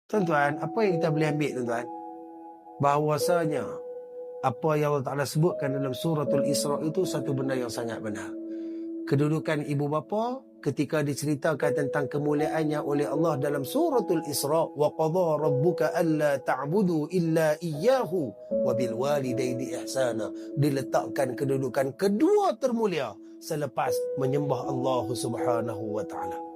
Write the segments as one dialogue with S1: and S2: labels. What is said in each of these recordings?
S1: Tuan-tuan, apa yang kita boleh ambil, tuan-tuan? Bahawasanya apa yang Allah Ta'ala sebutkan dalam suratul Isra itu satu benda yang sangat benar. Kedudukan ibu bapa ketika diceritakan tentang kemuliaannya oleh Allah dalam suratul Isra, wa qadha rabbuka alla ta'budu illa iyyahu wa bil walidaini ihsana, diletakkan kedudukan kedua termulia selepas menyembah Allah Subhanahu wa taala.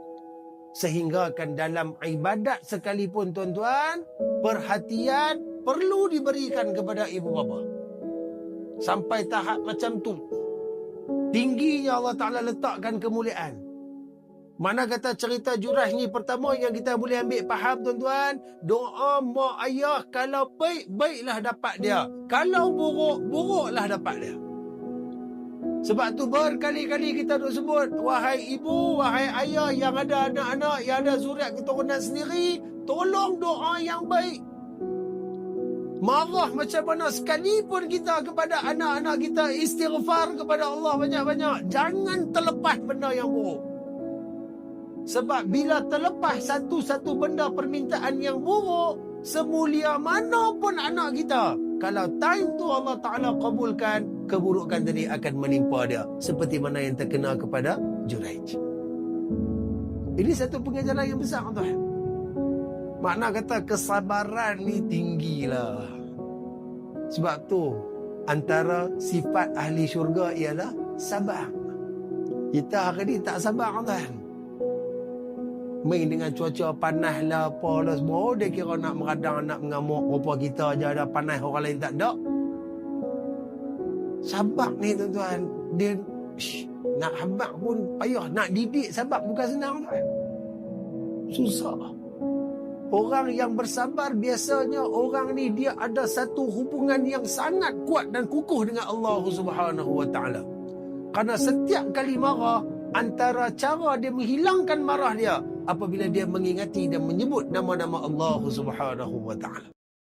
S1: Sehingga kan dalam ibadat sekalipun, tuan-tuan, perhatian perlu diberikan kepada ibu bapa. Sampai tahap macam tu tingginya Allah Ta'ala letakkan kemuliaan. Mana kata cerita Jurayj ni pertama yang kita boleh ambil faham, tuan-tuan, doa mak ayah kalau baik, baiklah dapat dia. Kalau buruk, buruklah dapat dia. Sebab tu berkali-kali kita duk sebut, wahai ibu, wahai ayah yang ada anak-anak, yang ada zuriat keturunan sendiri, tolong doa yang baik. Marah macam mana sekalipun kita kepada anak-anak kita, istighfar kepada Allah banyak-banyak. Jangan terlepas benda yang buruk. Sebab bila terlepas satu-satu benda permintaan yang buruk, semulia mana pun anak kita, kalau time tu Allah Ta'ala kabulkan, keburukan tadi akan menimpa dia. Seperti mana yang terkena kepada Jurayj. Ini satu pengajaran yang besar, tuan. Makna kata kesabaran ni tinggilah. Sebab tu antara sifat ahli syurga ialah sabar. Kita hari ni tak sabar, tuan. Main dengan cuaca panas lah, apalah semua. Dia kira nak meradang, nak mengamuk. Rupa kita je ada panas, orang lain tak ada. Sabar ni, tuan-tuan. Dia nak habak pun payah. Nak didik sabar bukan senang, tuan. Susah. Orang yang bersabar biasanya orang ni dia ada satu hubungan yang sangat kuat dan kukuh dengan Allah Subhanahu wa taala. Karena setiap kali marah, antara cara dia menghilangkan marah dia apabila dia mengingati dan menyebut nama-nama Allah Subhanahu wa taala.